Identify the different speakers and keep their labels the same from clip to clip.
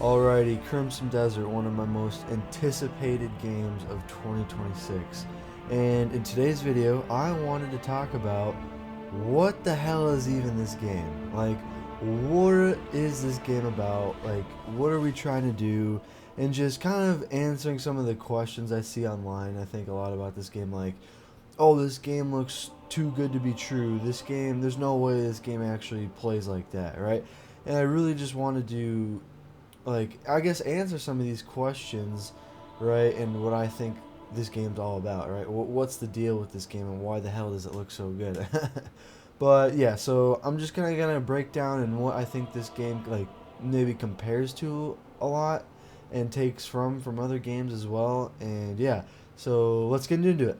Speaker 1: Alrighty, Crimson Desert, one of my most anticipated games of 2026. And in today's video, I wanted to talk about what the hell is even this game? Like, what is this game about? Like, what are we trying to do? And just kind of answering some of the questions I see online. I think a lot about this game, like, oh, this game looks too good to be true. This game, there's no way this game actually plays like that, right? And I really just want to do, like, I guess answer some of these questions, right? And what I think this game's all about, right? What's the deal with this game and why the hell does it look so good? But yeah, so I'm just gonna break down and what I think this game like maybe compares to a lot and takes from other games as well. And yeah, so let's get into it.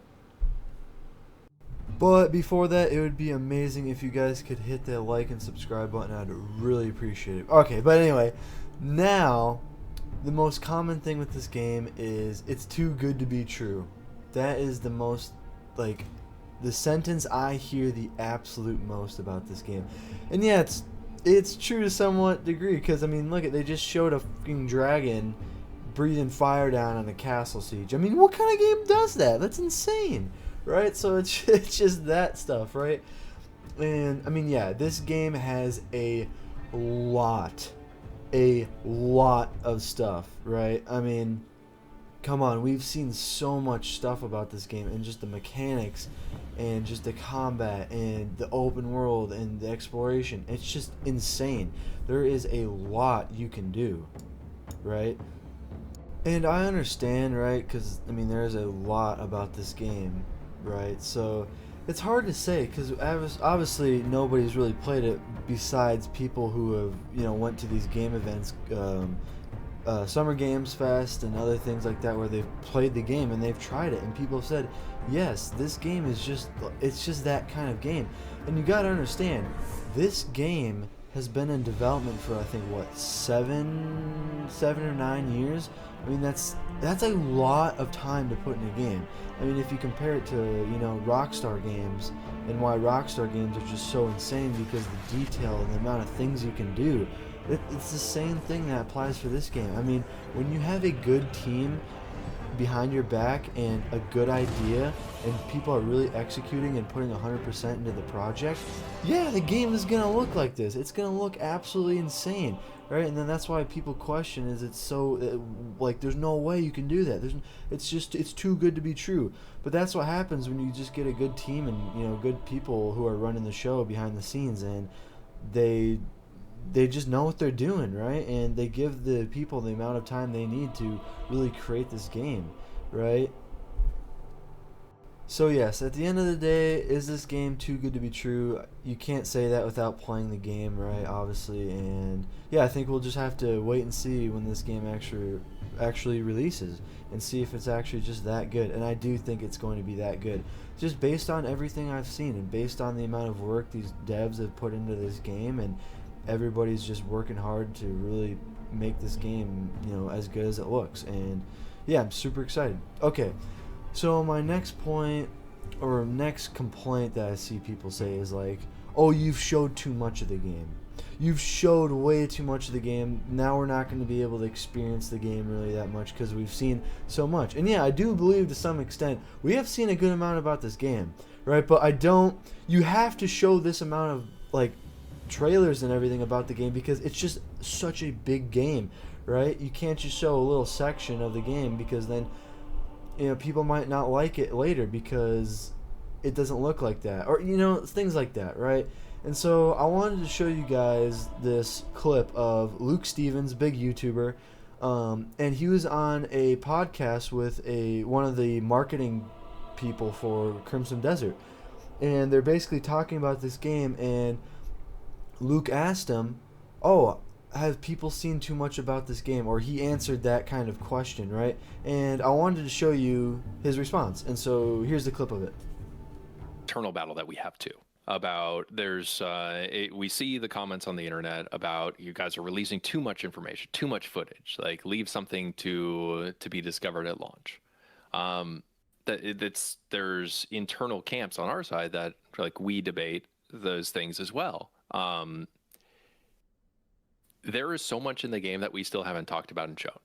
Speaker 1: But before that, it would be amazing if you guys could hit that like and subscribe button. I'd really appreciate it. Okay, but anyway, now the most common thing with this game is it's too good to be true. That is the most, like, the sentence I hear the absolute most about this game. And yeah, it's true to somewhat degree because I mean, look at they just showed a fucking dragon breathing fire down on a castle siege. I mean, what kind of game does that? That's insane, right? So it's it's just that stuff, right? And I mean, yeah, this game has lot a lot of stuff, right? I mean, come on, we've seen so much stuff about this game and just the mechanics and just the combat and the open world and the exploration. It's just insane. There is a lot you can do, right? And I understand, right? Because, I mean, there's a lot about this game, right? So it's hard to say because obviously nobody's really played it besides people who have, went to these game events, Summer Games Fest and other things like that where they've played the game and they've tried it and people have said, yes, this game is it's just that kind of game. And you gotta understand, this game has been in development for I think what 7 or 9 years. I mean that's a lot of time to put in a game. I mean if you compare it to Rockstar games and why Rockstar games are just so insane because the detail and the amount of things you can do. It's the same thing that applies for this game. I mean, when you have a good team behind your back and a good idea, and people are really executing and putting 100% into the project, yeah, the game is gonna look like this. It's gonna look absolutely insane, right? And then that's why people question: is it so like there's no way you can do that? It's too good to be true. But that's what happens when you just get a good team and good people who are running the show behind the scenes and they they just know what they're doing, right? And they give the people the amount of time they need to really create this game, right? So yes, at the end of the day, is this game too good to be true? You can't say that without playing the game, right? Obviously, and yeah, I think we'll just have to wait and see when this game actually releases and see if it's actually just that good. And I do think it's going to be that good, just based on everything I've seen and based on the amount of work these devs have put into this game, and everybody's just working hard to really make this game, as good as it looks. And yeah, I'm super excited. Okay, so my next point or next complaint that I see people say is like, "Oh, you've showed too much of the game. You've showed way too much of the game. Now we're not going to be able to experience the game really that much because we've seen so much." And yeah, I do believe to some extent we have seen a good amount about this game, right? But I don't. You have to show this amount of like trailers and everything about the game because it's just such a big game, right? You can't just show a little section of the game because then people might not like it later because it doesn't look like that, or things like that, right? And so I wanted to show you guys this clip of Luke Stevens, big YouTuber, and he was on a podcast with a one of the marketing people for Crimson Desert, and they're basically talking about this game. And Luke asked him, "Oh, have people seen too much about this game?" Or he answered that kind of question, right? And I wanted to show you his response. And so here's the clip of it.
Speaker 2: Internal battle that we have too about we see the comments on the internet about you guys are releasing too much information, too much footage, like leave something to be discovered at launch. um there's internal camps on our side that like we debate those things as well. there is so much in the game that we still haven't talked about and shown.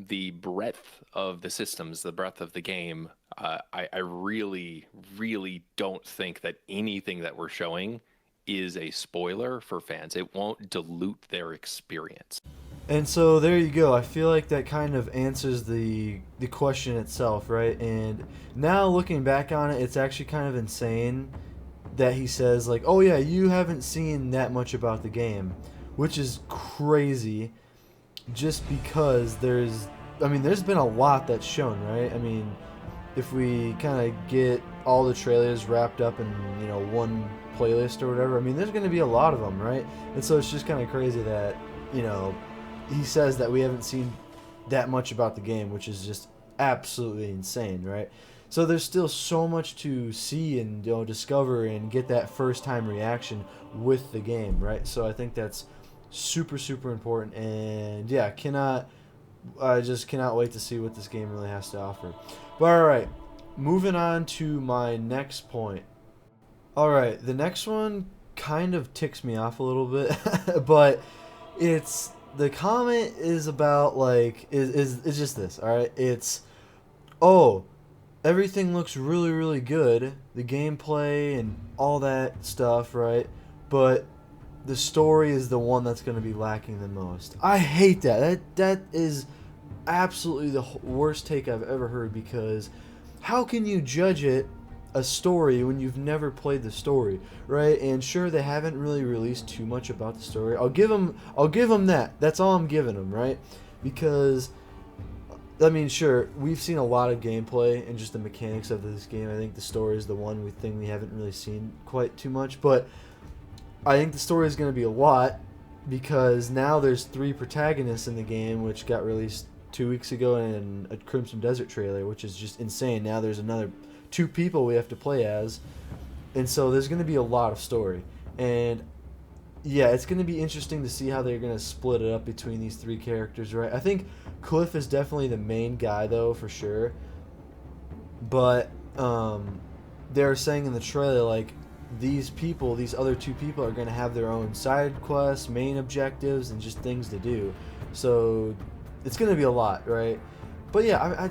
Speaker 2: The breadth of the systems, the breadth of the game, I really, really don't think that anything that we're showing is a spoiler for fans. It won't dilute their experience.
Speaker 1: And so there you go. I feel like that kind of answers the question itself, right? And now looking back on it, it's actually kind of insane that he says like, "Oh yeah, you haven't seen that much about the game," which is crazy. Just because there's been a lot that's shown, right? I mean, if we kind of get all the trailers wrapped up in one playlist or whatever, I mean, there's going to be a lot of them, right? And so it's just kind of crazy that you know he says that we haven't seen that much about the game, which is just absolutely insane, right? So there's still so much to see and discover and get that first time reaction with the game, right? So I think that's super super important, and yeah, I just cannot wait to see what this game really has to offer. But all right, moving on to my next point. All right, the next one kind of ticks me off a little bit, but it's the comment is about like is just this. All right, it's oh, everything looks really really good, the gameplay and all that stuff, right? But the story is the one that's going to be lacking the most. I hate that. That is absolutely the worst take I've ever heard, because how can you judge it a story when you've never played the story, right? And sure, they haven't really released too much about the story. I'll give them that. That's all I'm giving them, right? Because I mean, sure, we've seen a lot of gameplay and just the mechanics of this game. I think the story is the one thing we haven't really seen quite too much, but I think the story is going to be a lot, because now there's 3 protagonists in the game, which got released 2 weeks ago in a Crimson Desert trailer, which is just insane. Now there's another 2 people we have to play as, and so there's going to be a lot of story. And yeah, it's going to be interesting to see how they're going to split it up between these 3 characters, right? I think Cliff is definitely the main guy, though, for sure. But they're saying in the trailer, like, these other 2 people are going to have their own side quests, main objectives, and just things to do. So it's going to be a lot, right? But yeah,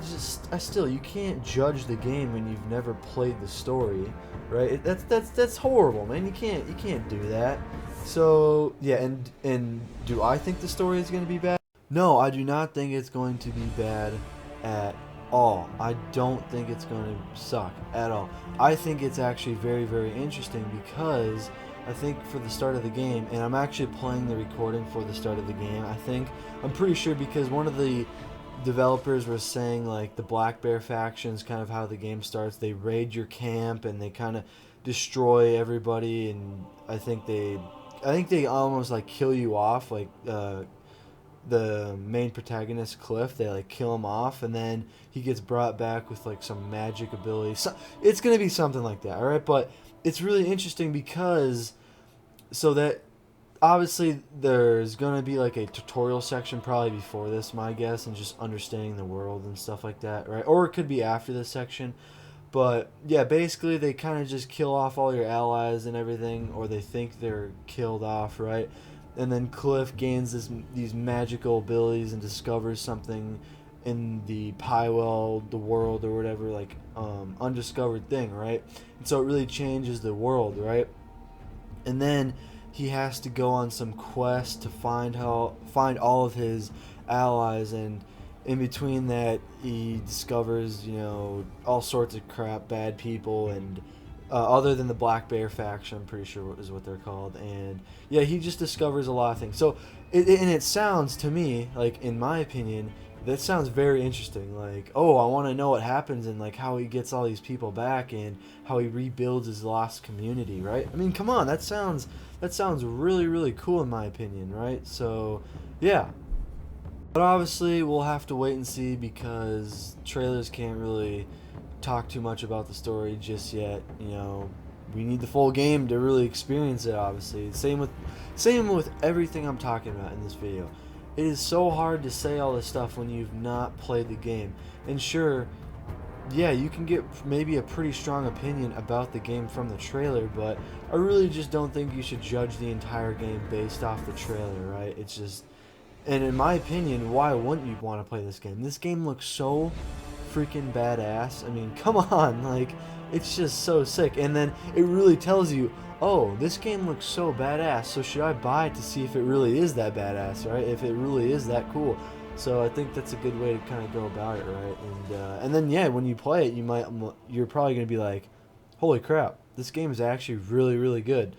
Speaker 1: I still, you can't judge the game when you've never played the story, right? That's horrible, man. You can't do that. So yeah, and do I think the story is going to be bad? No, I do not think it's going to be bad at all. I don't think it's going to suck at all. I think it's actually very, very interesting, because I think for the start of the game, and I'm actually playing the recording for the start of the game, I'm pretty sure, because one of the developers was saying like the Black Bear faction's kind of how the game starts. They raid your camp and they kind of destroy everybody, and I think they almost like kill you off, like the main protagonist Cliff. They like kill him off, and then he gets brought back with like some magic ability. So it's gonna be something like that, all right? But it's really interesting, because so that obviously there's gonna be like a tutorial section probably before this, my guess, and just understanding the world and stuff like that, right? Or it could be after this section. But yeah, basically they kind of just kill off all your allies and everything, or they think they're killed off, right? And then Cliff gains these magical abilities and discovers something in the Pywell, the world, or whatever, like undiscovered thing, right? And so it really changes the world, right? And then he has to go on some quest to find all of his allies, and in between that he discovers all sorts of crap, bad people, and other than the Black Bear faction, I'm pretty sure is what they're called. And yeah, he just discovers a lot of things. So it sounds to me, like, in my opinion, that sounds very interesting. Like, oh, I want to know what happens, and like how he gets all these people back, and how he rebuilds his lost community, right? I mean, come on, that sounds really really cool in my opinion, right? So yeah, but obviously we'll have to wait and see, because trailers can't really talk too much about the story just yet. We need the full game to really experience it, obviously. Same with everything I'm talking about in this video. It is so hard to say all this stuff when you've not played the game. And sure, yeah, you can get maybe a pretty strong opinion about the game from the trailer, but I really just don't think you should judge the entire game based off the trailer, right? It's just, and in my opinion, why wouldn't you want to play this game? This game looks so freaking badass. I mean, come on, like, it's just so sick. And then it really tells you, oh, this game looks so badass, so should I buy it to see if it really is that badass, right? If it really is that cool. So I think that's a good way to kind of go about it, right? And then yeah, when you play it, you're probably gonna be like, holy crap, this game is actually really really good.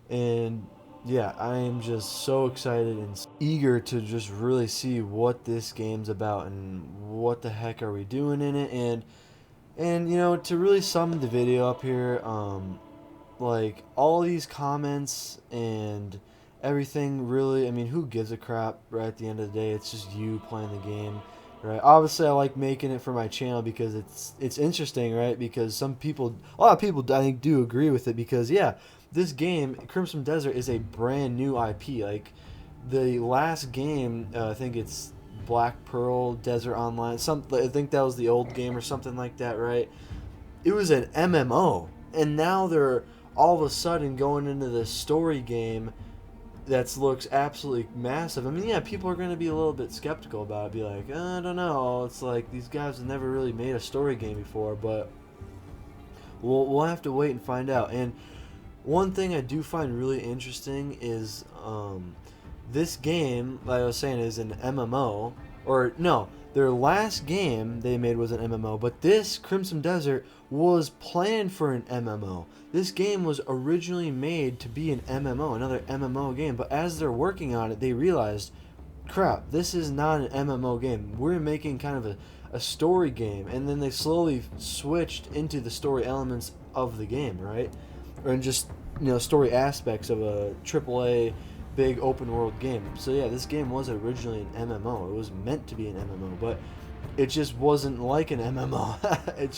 Speaker 1: And yeah, I am just so excited and eager to just really see what this game's about and what the heck are we doing in it. And you know, to really sum the video up here, like all these comments and everything, really, I mean, who gives a crap, right? At the end of the day, it's just you playing the game, right? Obviously I like making it for my channel because it's interesting, right? Because a lot of people I think do agree with it, because yeah, this game Crimson Desert is a brand new IP. Like the last game, I think it's Black Pearl Desert Online, I think that was the old game or something like that, right? It was an MMO, and now they're all of a sudden going into this story game that looks absolutely massive. I mean, yeah, people are going to be a little bit skeptical about it, be like, I don't know, it's like these guys have never really made a story game before, but we'll have to wait and find out. And one thing I do find really interesting is this game, like I was saying, is an MMO, or no, their last game they made was an MMO, but this Crimson Desert was planned for an MMO. This game was originally made to be an MMO, another MMO game, but as they're working on it, they realized, crap, this is not an MMO game. We're making kind of a story game, and then they slowly switched into the story elements of the game, right? Or in just, you know, story aspects of a AAA big open world game. So yeah, this game was originally an MMO. It was meant to be an MMO, but it just wasn't like an MMO. It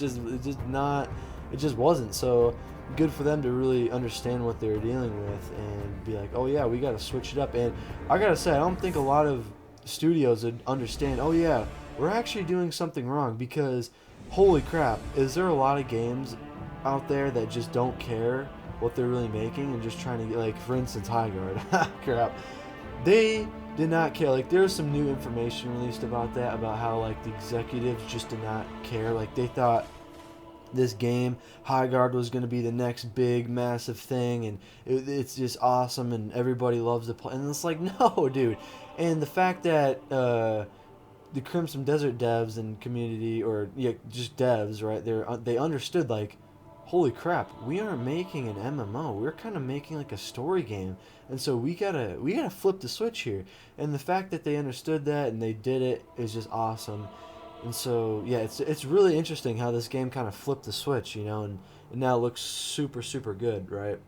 Speaker 1: just wasn't. So good for them to really understand what they were dealing with and be like, oh yeah, we got to switch it up. And I gotta say, I don't think a lot of studios would understand, oh yeah, we're actually doing something wrong, because holy crap, is there a lot of games out there that just don't care what they're really making and just trying to get, like, for instance, Highguard. Crap, they did not care. Like, there's some new information released about that, about how like the executives just did not care. Like, they thought this game Highguard was going to be the next big massive thing, and it's just awesome and everybody loves to play, and it's like, no dude. And the fact that the Crimson Desert devs and community, or yeah, just devs, right? They understood, like, holy crap, we aren't making an MMO. We're kind of making like a story game, and so we gotta flip the switch here. And the fact that they understood that and they did it is just awesome. And so yeah, it's really interesting how this game kind of flipped the switch, you know, and it now looks super super good, right?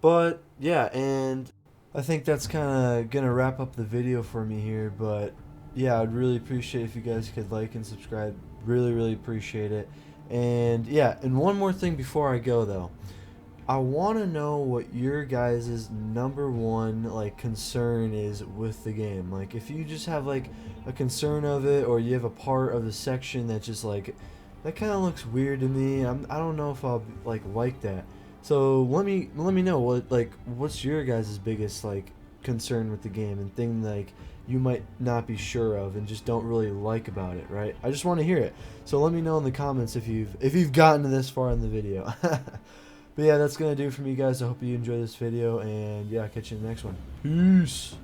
Speaker 1: But yeah, and I think that's kind of gonna wrap up the video for me here. But yeah, I'd really appreciate if you guys could like and subscribe. Really really appreciate it. And yeah, and one more thing before I go though. I want to know what your guys' number one like concern is with the game. Like, if you just have like a concern of it, or you have a part of the section that just like, that kind of looks weird to me. I don't know if I'll like that. So let me know what's your guys' biggest like concern with the game, and thing like you might not be sure of and just don't really like about it, right? I just want to hear it. So let me know in the comments if you've gotten to this far in the video. But yeah, that's gonna do it for me, guys. I hope you enjoy this video, and yeah, I'll catch you in the next one. Peace.